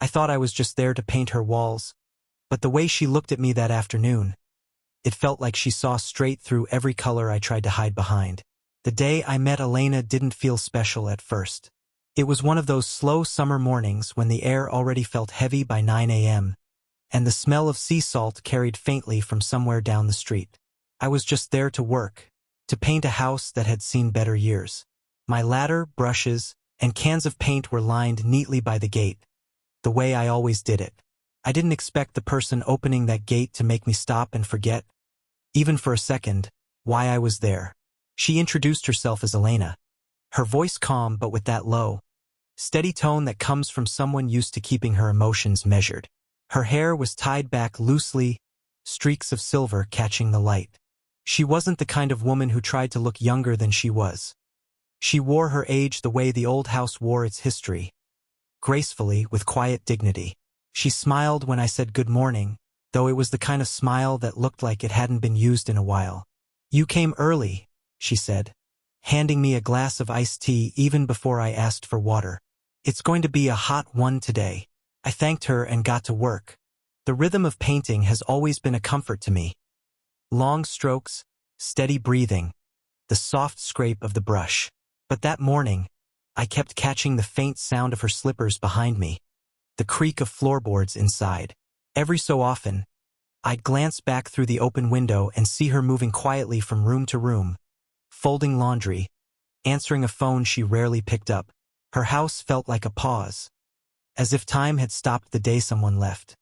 thought I was just there to paint her walls, but the way she looked at me that afternoon, it felt like she saw straight through every color I tried to hide behind. The day I met Elena didn't feel special at first. It was one of those slow summer mornings when the air already felt heavy by 9 a.m., and the smell of sea salt carried faintly from somewhere down the street. I was just there to work, to paint a house that had seen better years. My ladder, brushes, and cans of paint were lined neatly by the gate, the way I always did it. I didn't expect the person opening that gate to make me stop and forget, even for a second, why I was there. She introduced herself as Elena, her voice calm but with that low, steady tone that comes from someone used to keeping her emotions measured. Her hair was tied back loosely, streaks of silver catching the light. She wasn't the kind of woman who tried to look younger than she was. She wore her age the way the old house wore its history, gracefully, with quiet dignity. She smiled when I said good morning, though it was the kind of smile that looked like it hadn't been used in a while. "You came early," she said, handing me a glass of iced tea even before I asked for water. "It's going to be a hot one today." I thanked her and got to work. The rhythm of painting has always been a comfort to me. Long strokes, steady breathing, the soft scrape of the brush. But that morning, I kept catching the faint sound of her slippers behind me, the creak of floorboards inside. Every so often, I'd glance back through the open window and see her moving quietly from room to room, folding laundry, answering a phone she rarely picked up. Her house felt like a pause, as if time had stopped the day someone left.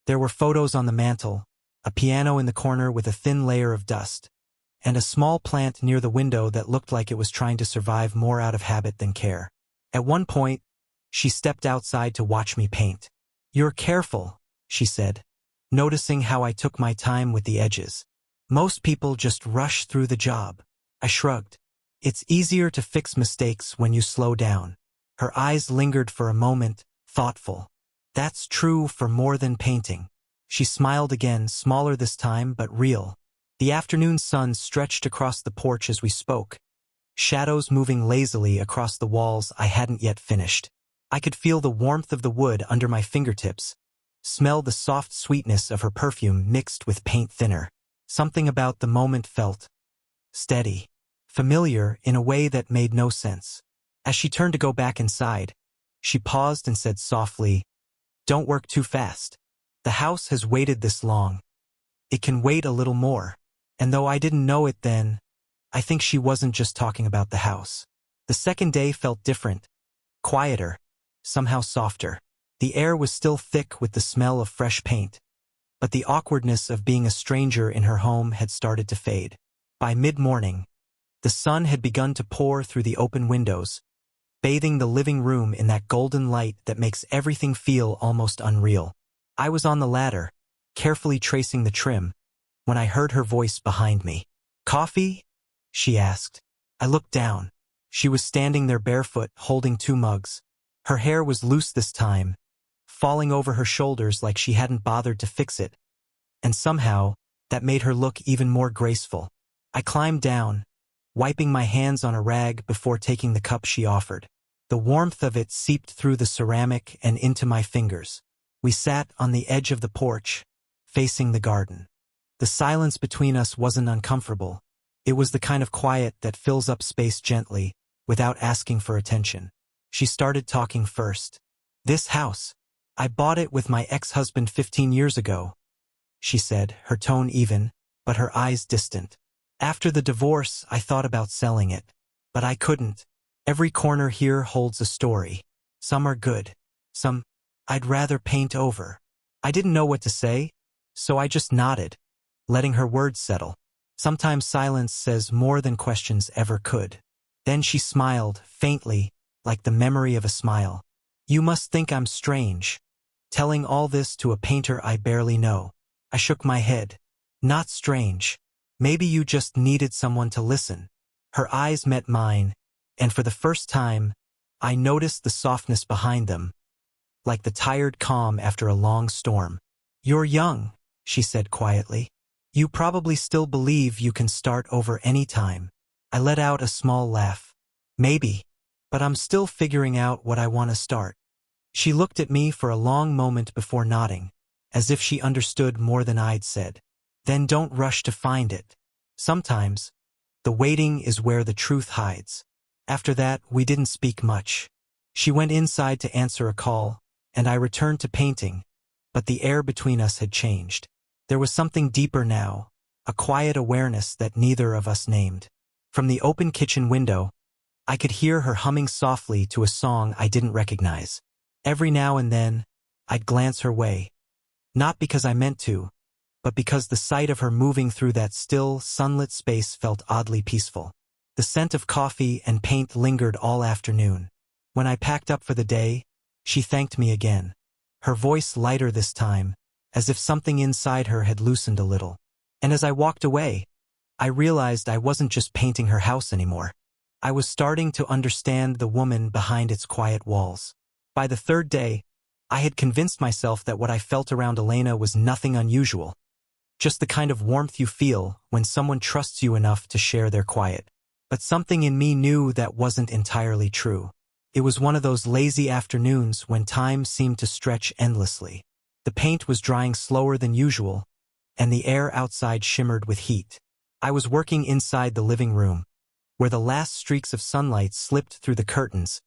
There were photos on the mantel, a piano in the corner with a thin layer of dust, and a small plant near the window that looked like it was trying to survive more out of habit than care. At one point, she stepped outside to watch me paint. "You're careful," she said, noticing how I took my time with the edges. "Most people just rush through the job." I shrugged. "It's easier to fix mistakes when you slow down." Her eyes lingered for a moment, thoughtful. "That's true for more than painting." She smiled again, smaller this time but real. The afternoon sun stretched across the porch as we spoke, shadows moving lazily across the walls I hadn't yet finished. I could feel the warmth of the wood under my fingertips, smell the soft sweetness of her perfume mixed with paint thinner. Something about the moment felt steady, familiar in a way that made no sense. As she turned to go back inside, she paused and said softly, "Don't work too fast. The house has waited this long. It can wait a little more." And though I didn't know it then, I think she wasn't just talking about the house. The second day felt different, quieter, somehow softer. The air was still thick with the smell of fresh paint, but the awkwardness of being a stranger in her home had started to fade. By mid-morning, the sun had begun to pour through the open windows, bathing the living room in that golden light that makes everything feel almost unreal. I was on the ladder, carefully tracing the trim, when I heard her voice behind me. "Coffee?" she asked. I looked down. She was standing there barefoot, holding 2 mugs. Her hair was loose this time, falling over her shoulders like she hadn't bothered to fix it, and somehow, that made her look even more graceful. I climbed down, wiping my hands on a rag before taking the cup she offered. The warmth of it seeped through the ceramic and into my fingers. We sat on the edge of the porch, facing the garden. The silence between us wasn't uncomfortable. It was the kind of quiet that fills up space gently, without asking for attention. She started talking first. "This house, I bought it with my ex-husband 15 years ago," she said, her tone even, but her eyes distant. "After the divorce, I thought about selling it, but I couldn't. Every corner here holds a story. Some are good, some I'd rather paint over." I didn't know what to say, so I just nodded, letting her words settle. Sometimes silence says more than questions ever could. Then she smiled, faintly, like the memory of a smile. "You must think I'm strange, telling all this to a painter I barely know." I shook my head. "Not strange. Maybe you just needed someone to listen." Her eyes met mine, and for the first time, I noticed the softness behind them, like the tired calm after a long storm. "You're young," she said quietly. "You probably still believe you can start over any time." I let out a small laugh. "Maybe, but I'm still figuring out what I want to start." She looked at me for a long moment before nodding, as if she understood more than I'd said. Then don't rush to find it. Sometimes, the waiting is where the truth hides. After that, we didn't speak much. She went inside to answer a call, and I returned to painting, but the air between us had changed. There was something deeper now, a quiet awareness that neither of us named. From the open kitchen window, I could hear her humming softly to a song I didn't recognize. Every now and then, I'd glance her way. Not because I meant to, but because the sight of her moving through that still, sunlit space felt oddly peaceful. The scent of coffee and paint lingered all afternoon. When I packed up for the day, she thanked me again. Her voice lighter this time, as if something inside her had loosened a little. And as I walked away, I realized I wasn't just painting her house anymore. I was starting to understand the woman behind its quiet walls. By the third day, I had convinced myself that what I felt around Elena was nothing unusual. Just the kind of warmth you feel when someone trusts you enough to share their quiet. But something in me knew that wasn't entirely true. It was one of those lazy afternoons when time seemed to stretch endlessly. The paint was drying slower than usual, and the air outside shimmered with heat. I was working inside the living room, where the last streaks of sunlight slipped through the curtains,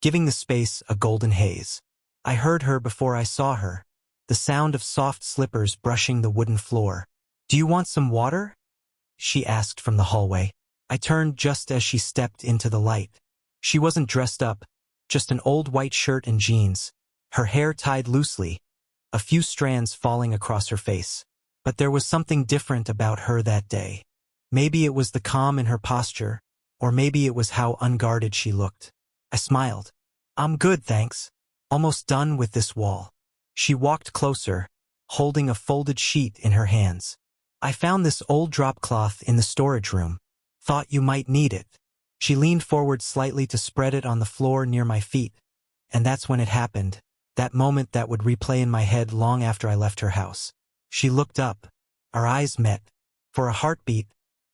giving the space a golden haze. I heard her before I saw her, the sound of soft slippers brushing the wooden floor. "Do you want some water?" she asked from the hallway. I turned just as she stepped into the light. She wasn't dressed up, just an old white shirt and jeans, her hair tied loosely, a few strands falling across her face. But there was something different about her that day. Maybe it was the calm in her posture, or maybe it was how unguarded she looked. I smiled. "I'm good, thanks. Almost done with this wall." She walked closer, holding a folded sheet in her hands. "I found this old drop cloth in the storage room. Thought you might need it." She leaned forward slightly to spread it on the floor near my feet, and that's when it happened, that moment that would replay in my head long after I left her house. She looked up. Our eyes met. For a heartbeat,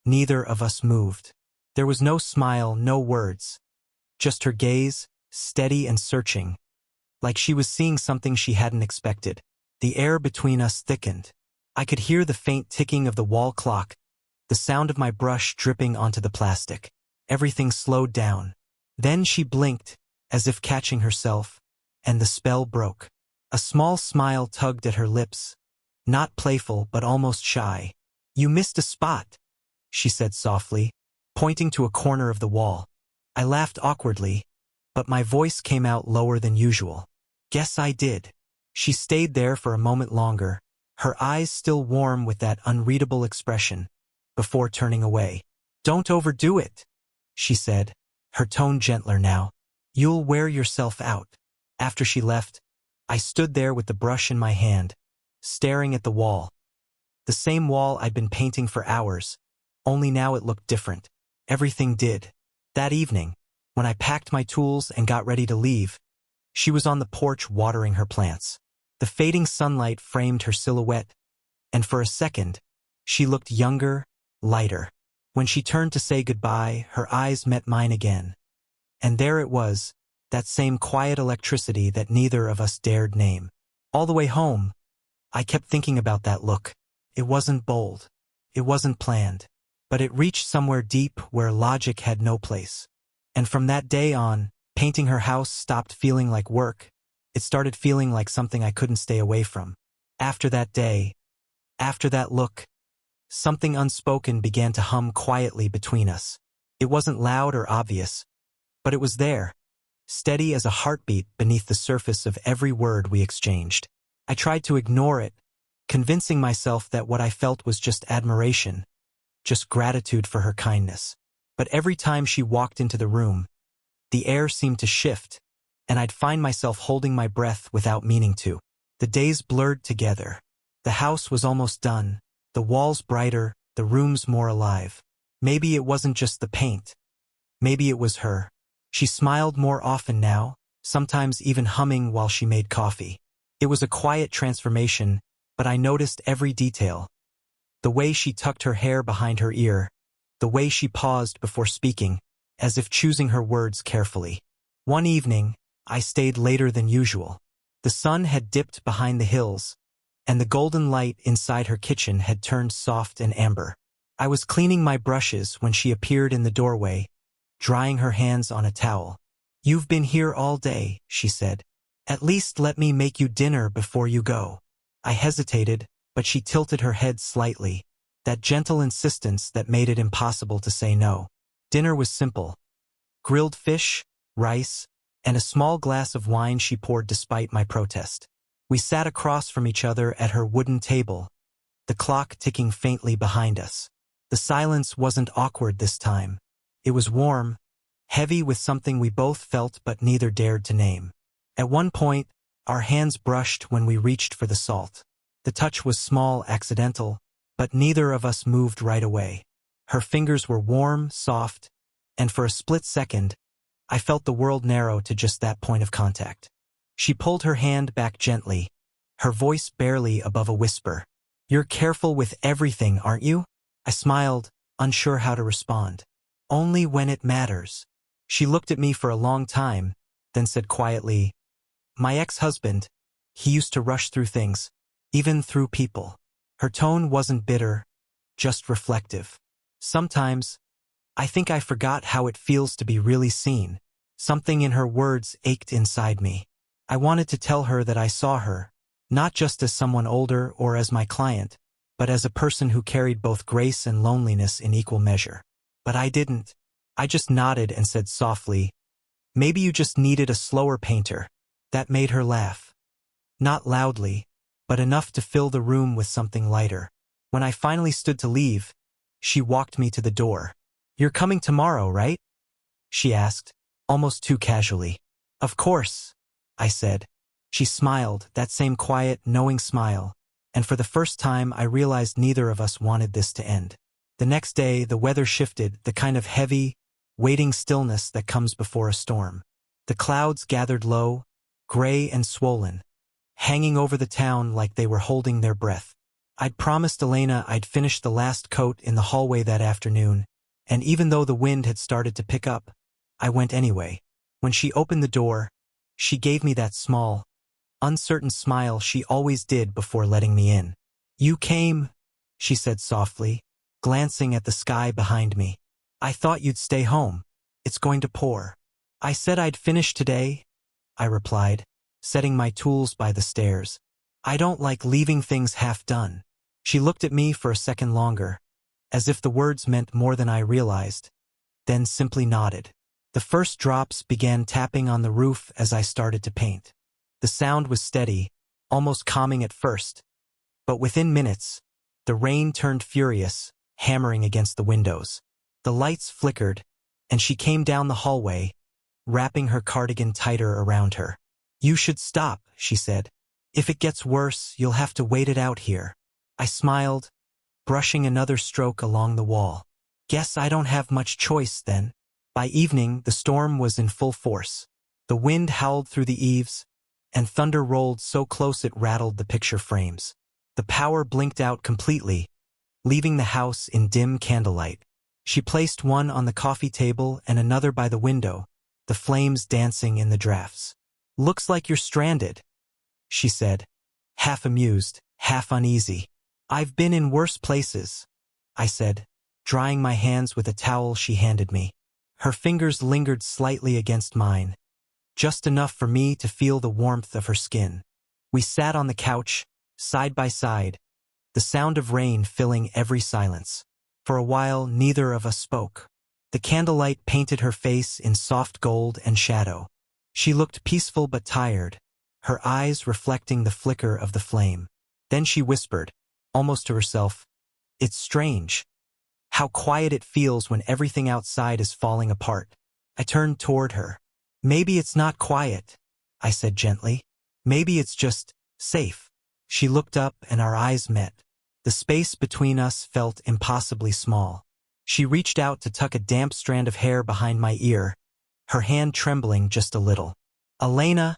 neither of us moved. There was no smile, no words. Just her gaze, steady and searching, like she was seeing something she hadn't expected. The air between us thickened. I could hear the faint ticking of the wall clock, the sound of my brush dripping onto the plastic. Everything slowed down. Then she blinked, as if catching herself, and the spell broke. A small smile tugged at her lips, not playful but almost shy. "You missed a spot," she said softly, pointing to a corner of the wall. I laughed awkwardly, but my voice came out lower than usual. "Guess I did." She stayed there for a moment longer, her eyes still warm with that unreadable expression, before turning away. "Don't overdo it," she said, her tone gentler now. "You'll wear yourself out." After she left, I stood there with the brush in my hand, staring at the wall. The same wall I'd been painting for hours, only now it looked different. Everything did. That evening, when I packed my tools and got ready to leave, she was on the porch watering her plants. The fading sunlight framed her silhouette, and for a second, she looked younger, lighter. When she turned to say goodbye, her eyes met mine again. And there it was, that same quiet electricity that neither of us dared name. All the way home, I kept thinking about that look. It wasn't bold. It wasn't planned. But it reached somewhere deep where logic had no place. And from that day on, painting her house stopped feeling like work. It started feeling like something I couldn't stay away from. After that day, after that look, something unspoken began to hum quietly between us. It wasn't loud or obvious, but it was there, steady as a heartbeat beneath the surface of every word we exchanged. I tried to ignore it, convincing myself that what I felt was just admiration, just gratitude for her kindness. But every time she walked into the room, the air seemed to shift, and I'd find myself holding my breath without meaning to. The days blurred together. The house was almost done, the walls brighter, the rooms more alive. Maybe it wasn't just the paint. Maybe it was her. She smiled more often now, sometimes even humming while she made coffee. It was a quiet transformation, but I noticed every detail. The way she tucked her hair behind her ear, the way she paused before speaking, as if choosing her words carefully. One evening, I stayed later than usual. The sun had dipped behind the hills, and the golden light inside her kitchen had turned soft and amber. I was cleaning my brushes when she appeared in the doorway, drying her hands on a towel. "You've been here all day," she said. "At least let me make you dinner before you go." I hesitated, but she tilted her head slightly, that gentle insistence that made it impossible to say no. Dinner was simple. Grilled fish, rice, and a small glass of wine she poured despite my protest. We sat across from each other at her wooden table, the clock ticking faintly behind us. The silence wasn't awkward this time. It was warm, heavy with something we both felt but neither dared to name. At one point, our hands brushed when we reached for the salt. The touch was small, accidental, but neither of us moved right away. Her fingers were warm, soft, and for a split second, I felt the world narrow to just that point of contact. She pulled her hand back gently, her voice barely above a whisper. "You're careful with everything, aren't you?" I smiled, unsure how to respond. "Only when it matters." She looked at me for a long time, then said quietly, "My ex-husband, he used to rush through things, even through people." Her tone wasn't bitter, just reflective. Sometimes, I think I forgot how it feels to be really seen. Something in her words ached inside me. I wanted to tell her that I saw her, not just as someone older or as my client, but as a person who carried both grace and loneliness in equal measure. But I didn't. I just nodded and said softly, "Maybe you just needed a slower painter." That made her laugh. Not loudly, but enough to fill the room with something lighter. When I finally stood to leave, she walked me to the door. "You're coming tomorrow, right?" she asked, almost too casually. "Of course," I said. She smiled, that same quiet, knowing smile, and for the first time I realized neither of us wanted this to end. The next day, the weather shifted, the kind of heavy, waiting stillness that comes before a storm. The clouds gathered low, gray and swollen, hanging over the town like they were holding their breath. I'd promised Elena I'd finish the last coat in the hallway that afternoon, and even though the wind had started to pick up, I went anyway. When she opened the door, she gave me that small, uncertain smile she always did before letting me in. "You came," she said softly, glancing at the sky behind me. "I thought you'd stay home. It's going to pour." "I said I'd finish today," I replied, setting my tools by the stairs. "I don't like leaving things half done." She looked at me for a second longer, as if the words meant more than I realized, then simply nodded. The first drops began tapping on the roof as I started to paint. The sound was steady, almost calming at first, but within minutes, the rain turned furious, hammering against the windows. The lights flickered, and she came down the hallway, wrapping her cardigan tighter around her. "You should stop," she said. "If it gets worse, you'll have to wait it out here." I smiled, brushing another stroke along the wall. "Guess I don't have much choice then." By evening, the storm was in full force. The wind howled through the eaves, and thunder rolled so close it rattled the picture frames. The power blinked out completely, leaving the house in dim candlelight. She placed one on the coffee table and another by the window, the flames dancing in the drafts. "Looks like you're stranded," she said, half amused, half uneasy. "I've been in worse places," I said, drying my hands with a towel she handed me. Her fingers lingered slightly against mine, just enough for me to feel the warmth of her skin. We sat on the couch, side by side, the sound of rain filling every silence. For a while, neither of us spoke. The candlelight painted her face in soft gold and shadow. She looked peaceful but tired, her eyes reflecting the flicker of the flame. Then she whispered, almost to herself, "It's strange how quiet it feels when everything outside is falling apart." I turned toward her. "Maybe it's not quiet," I said gently. "Maybe it's just safe." She looked up and our eyes met. The space between us felt impossibly small. She reached out to tuck a damp strand of hair behind my ear, her hand trembling just a little. "Elena,"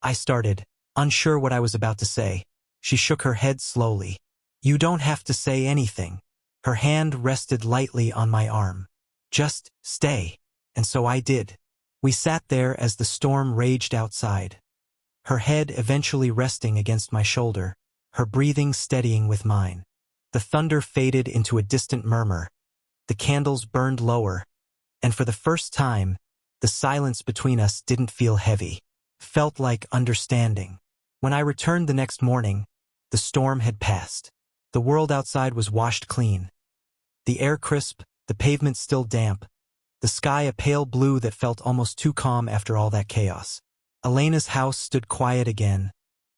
I started, unsure what I was about to say. She shook her head slowly. "You don't have to say anything." Her hand rested lightly on my arm. "Just stay." And so I did. We sat there as the storm raged outside, her head eventually resting against my shoulder, her breathing steadying with mine. The thunder faded into a distant murmur, the candles burned lower, and for the first time, the silence between us didn't feel heavy. Felt like understanding. When I returned the next morning, the storm had passed. The world outside was washed clean. The air crisp, the pavement still damp, the sky a pale blue that felt almost too calm after all that chaos. Elena's house stood quiet again,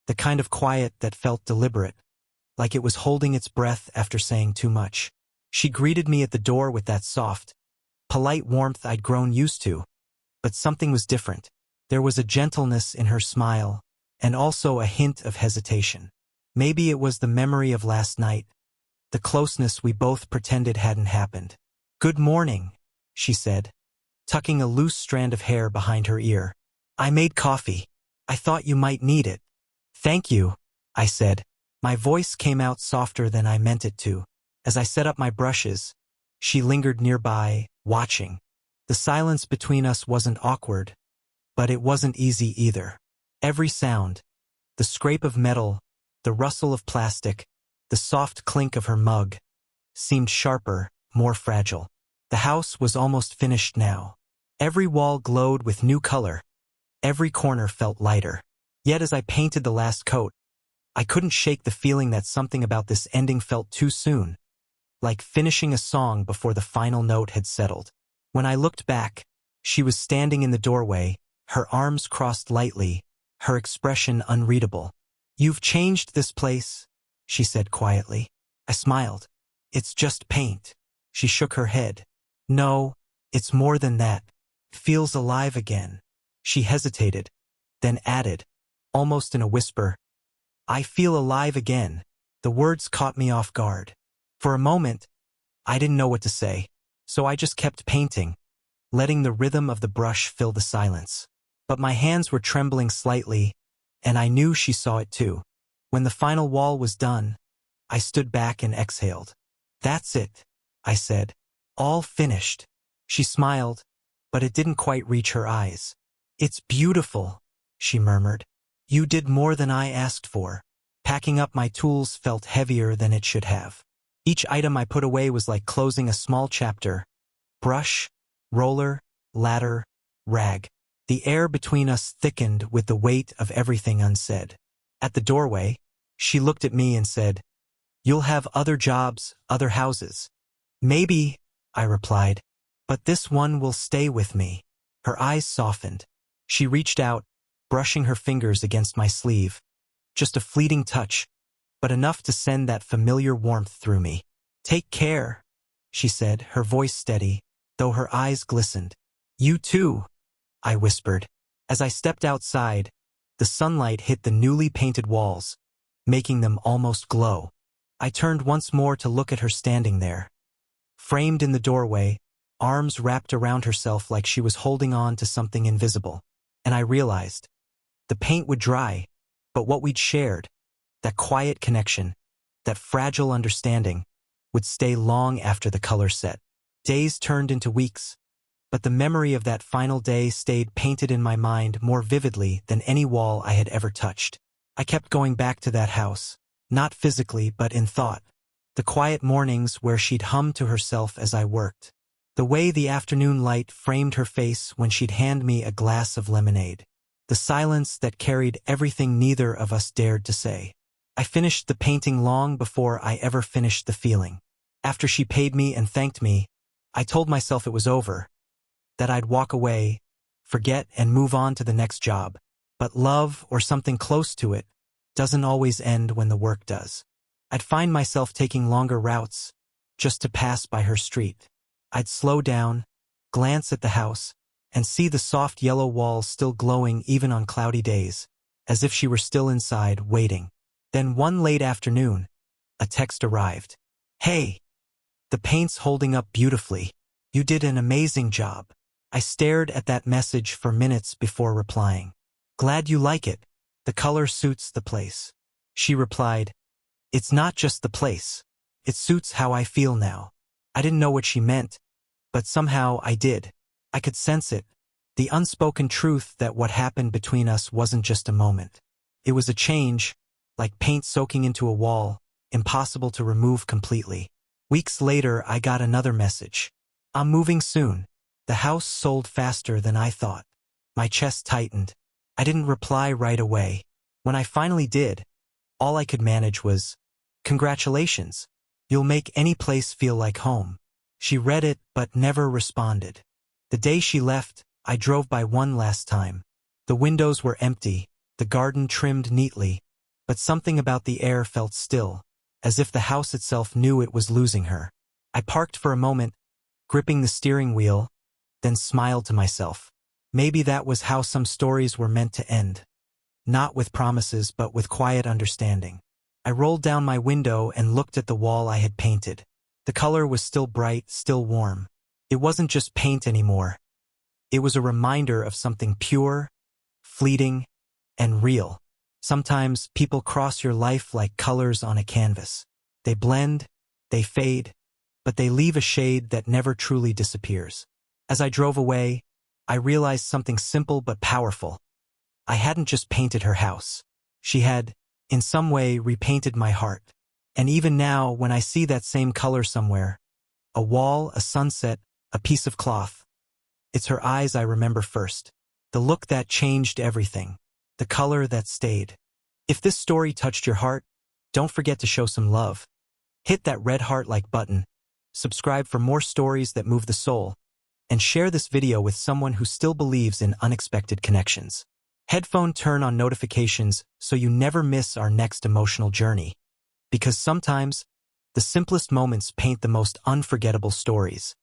the kind of quiet that felt deliberate, like it was holding its breath after saying too much. She greeted me at the door with that soft, polite warmth I'd grown used to, but something was different. There was a gentleness in her smile, and also a hint of hesitation. Maybe it was the memory of last night, the closeness we both pretended hadn't happened. "Good morning," she said, tucking a loose strand of hair behind her ear. "I made coffee. I thought you might need it." "Thank you," I said. My voice came out softer than I meant it to. As I set up my brushes, she lingered nearby, watching. The silence between us wasn't awkward, but it wasn't easy either. Every sound, the scrape of metal, the rustle of plastic, the soft clink of her mug, seemed sharper, more fragile. The house was almost finished now. Every wall glowed with new color. Every corner felt lighter. Yet as I painted the last coat, I couldn't shake the feeling that something about this ending felt too soon, like finishing a song before the final note had settled. When I looked back, she was standing in the doorway, her arms crossed lightly, her expression unreadable. "You've changed this place," she said quietly. I smiled. "It's just paint." She shook her head. "No, it's more than that. Feels alive again." She hesitated, then added, almost in a whisper, "I feel alive again." The words caught me off guard. For a moment, I didn't know what to say, so I just kept painting, letting the rhythm of the brush fill the silence. But my hands were trembling slightly, and I knew she saw it too. When the final wall was done, I stood back and exhaled. "That's it," I said. "All finished." She smiled, but it didn't quite reach her eyes. "It's beautiful," she murmured. "You did more than I asked for." Packing up my tools felt heavier than it should have. Each item I put away was like closing a small chapter. Brush, roller, ladder, rag. The air between us thickened with the weight of everything unsaid. At the doorway, she looked at me and said, "You'll have other jobs, other houses." "Maybe," I replied, "but this one will stay with me." Her eyes softened. She reached out, brushing her fingers against my sleeve. Just a fleeting touch, but enough to send that familiar warmth through me. "Take care," she said, her voice steady, though her eyes glistened. "You too," I whispered. As I stepped outside, the sunlight hit the newly painted walls, making them almost glow. I turned once more to look at her standing there. Framed in the doorway, arms wrapped around herself like she was holding on to something invisible. And I realized, the paint would dry, but what we'd shared, that quiet connection, that fragile understanding, would stay long after the color set. Days turned into weeks, but the memory of that final day stayed painted in my mind more vividly than any wall I had ever touched. I kept going back to that house, not physically but in thought. The quiet mornings where she'd hum to herself as I worked. The way the afternoon light framed her face when she'd hand me a glass of lemonade. The silence that carried everything neither of us dared to say. I finished the painting long before I ever finished the feeling. After she paid me and thanked me, I told myself it was over, that I'd walk away, forget and move on to the next job. But love, or something close to it, doesn't always end when the work does. I'd find myself taking longer routes, just to pass by her street. I'd slow down, glance at the house, and see the soft yellow walls still glowing even on cloudy days, as if she were still inside, waiting. Then one late afternoon, a text arrived. "Hey, the paint's holding up beautifully. You did an amazing job." I stared at that message for minutes before replying. "Glad you like it. The color suits the place." She replied, "It's not just the place. It suits how I feel now." I didn't know what she meant, but somehow I did. I could sense it, The unspoken truth that what happened between us wasn't just a moment. It was a change, like paint soaking into a wall, impossible to remove completely. Weeks later, I got another message. I'm moving soon. The house sold faster than I thought. My chest tightened. I didn't reply right away. When I finally did, all I could manage was, "Congratulations. You'll make any place feel like home." She read it but never responded. The day she left, I drove by one last time. The windows were empty, the garden trimmed neatly, but something about the air felt still, as if the house itself knew it was losing her. I parked for a moment, gripping the steering wheel, then smiled to myself. Maybe that was how some stories were meant to end. Not with promises, but with quiet understanding. I rolled down my window and looked at the wall I had painted. The color was still bright, still warm. It wasn't just paint anymore. It was a reminder of something pure, fleeting, and real. Sometimes people cross your life like colors on a canvas. They blend, they fade, but they leave a shade that never truly disappears. As I drove away, I realized something simple but powerful. I hadn't just painted her house. She had, in some way, repainted my heart. And even now, when I see that same color somewhere, a wall, a sunset, a piece of cloth, it's her eyes I remember first. The look that changed everything. The color that stayed. If this story touched your heart, don't forget to show some love. Hit that red heart-like button, subscribe for more stories that move the soul, and share this video with someone who still believes in unexpected connections. Headphone turn on notifications so you never miss our next emotional journey. Because sometimes, the simplest moments paint the most unforgettable stories.